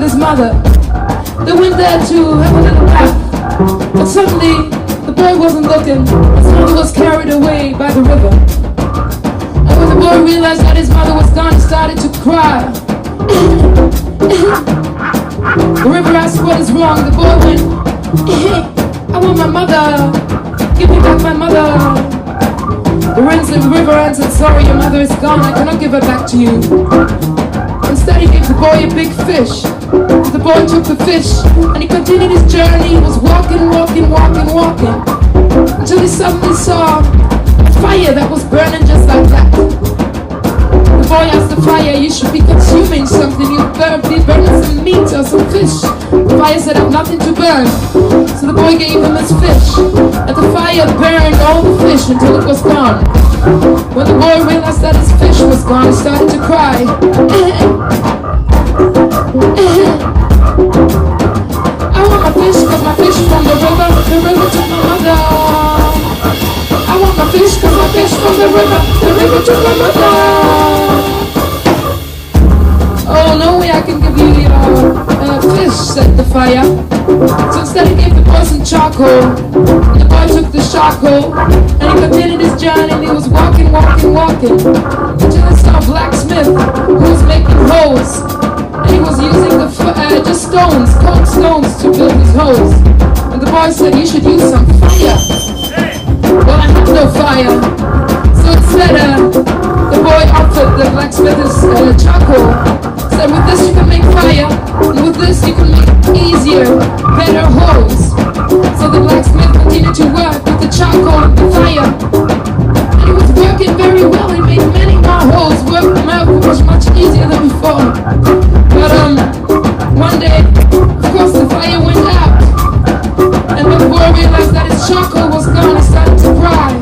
with his mother. They went there to have a little bath, but suddenly the boy wasn't looking. His mother was carried away by the river. And when the boy realized that his mother was gone, he started to cry. The river asked what is wrong. The boy went, I want my mother. Give me back my mother. The river answered, sorry, your mother is gone. I cannot give her back to you. Instead he gave the boy a big fish. The boy took the fish and he continued his journey. He was walking until he suddenly saw a fire that was burning just like that. The boy asked the fire, you should be consuming something. You better be burning some meat or some fish. The fire said, I have nothing to burn. So the boy gave him his fish, and the fire burned all the fish until it was gone. When the boy realized that his fish was gone, he started to cry. I want my fish, cause my fish from the river took my mother. I want my fish, cause my fish from the river took my mother. Oh, no way I can give you your fish, said the fire. So instead he gave the boy some charcoal. The boy took the charcoal and he continued his journey, and he was walking until he saw a blacksmith who was making hoes. And he was using just stones, cold stones to build his hoes. And the boy said, you should use some fire. Well, I have no fire. So instead the boy offered the blacksmith his charcoal. Said, with this you can make fire, and with this you can make easier, better hoes. So the blacksmith continued to work with the charcoal and the fire. And he was working very well. He made many more hoes. Worked them out much easier than before. But one day, of course, the fire went out. And when the boy realized that his charcoal was gone, he started to cry.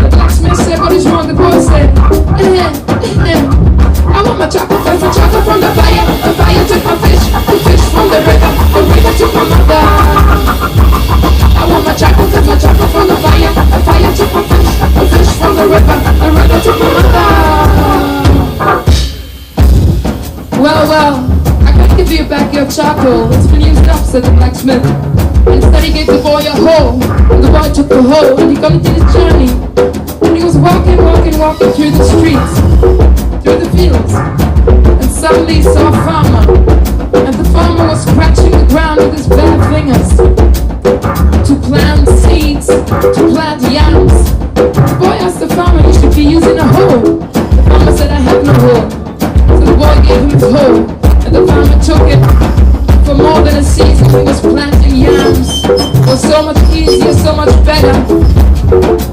The blacksmith said, what is wrong? The boy said, I want my chocolate from the fire. The fire took my fish, the fish from the river took my mother. I want my chocolate from the fire took my fish, the fish from the river took my mother. Well, I can't give you back your charcoal, it's been used up, said the blacksmith. Instead he gave the boy a hoe, and the boy took the hoe, and he continued his journey. And he was walking through the streets, through the fields, and suddenly he saw a farmer, and the farmer was scratching the ground with his bare fingers to plant seeds, to plant yams. The boy asked the farmer, you should be using a hoe. The farmer said, I have no hoe. So the boy gave him his hoe, and the farmer took it. For more than a season he was planting yams. It was so much easier, so much better.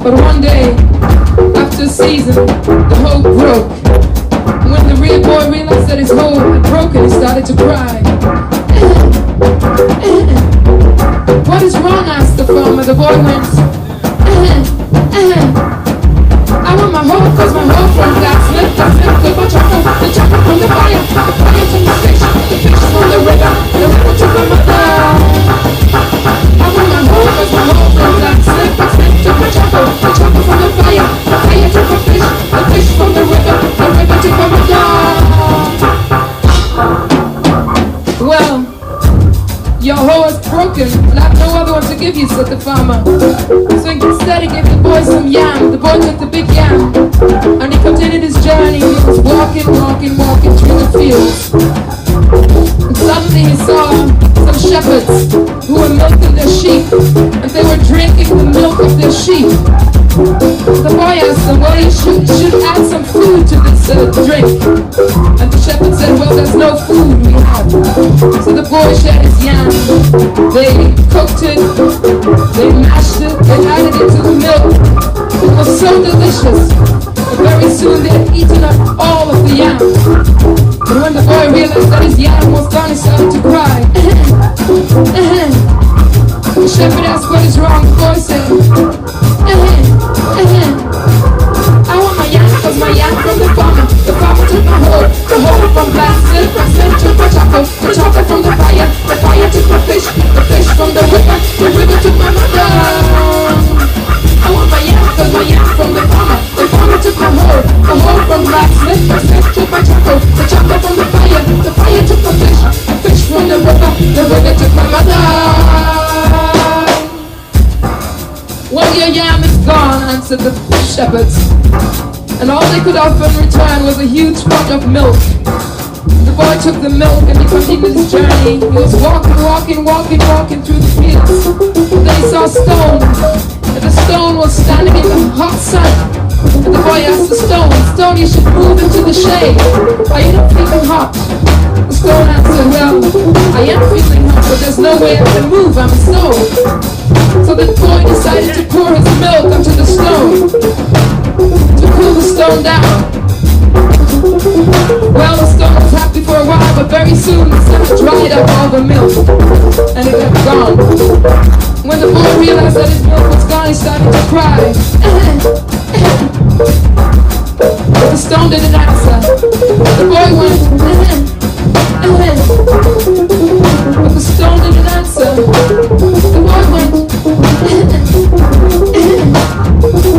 But one day, after a season, the hoe broke. And when the real boy realized that his hoe had broken, he started to cry. What is wrong? Asked the farmer. The boy went, I want my hoe, cause my hoe from blacksmith took my chocolate, the chocolate from the fire took my fish, the fish from the river took my mother. I want my hoe, cause my hoe from blacksmith took my chocolate, the chocolate from the fire took my fish, the fish from the river took my mother. Well, your hoe is broken, and I have no other one to give you, said the farmer. So instead he gave the boy some yam. The boy took the big yam, and he continued his journey. He was walking through the fields. And suddenly he saw some shepherds who were milking their sheep, and they were drinking the milk of their sheep. The boy asked them, well, you should add some food to this drink. And the shepherd said, well, there's no food we have. So the boy shared his yam. They cooked it, they mashed it, they added it to the milk. It was so delicious. But very soon they had eaten up all of the yam. But when the boy realized that his yam was gone, he started to cry. The shepherd asked, what is wrong? The boy said, I want my yam, cause my yam from the farmer. The farmer took my hoe, the hoe from blacksmith took my chocolate, the chocolate from the fire took my fish, the fish from the river took my mother. I want my yam, cause my yam from the farmer took my hoe, the hoe from blacksmith took my chocolate, the chocolate from the fire answered the shepherds. And all they could offer in return was a huge pot of milk. The boy took the milk and he continued his journey. He was walking through the fields. And then he saw a stone. And the stone was standing in the hot sun. And the boy asked the stone, "Stone, you should move into the shade. Are you not feeling hot?" The stone answered, "Well, I am feeling hot, but there's no way I can move, I'm a stone." So the boy decided to pour his milk onto the stone to cool the stone down. Well, the stone was happy for a while, but very soon the sun dried up all the milk and it had gone. When the boy realized that his milk was gone, he started to cry. But the stone didn't answer. The boy went, but the stone didn't answer. The boy went,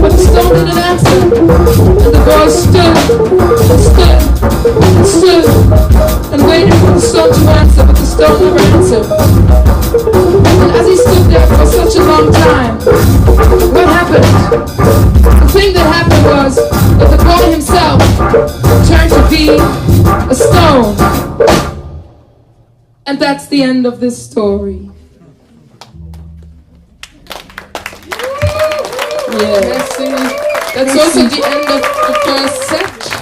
but the stone didn't answer. And the boy stood and waited for the stone to answer, but the stone never answered. And as he stood there for such a long time, what happened? The thing that happened was that the boy himself turned to be a stone. And that's the end of this story. Yeah. That's also the end of the first set.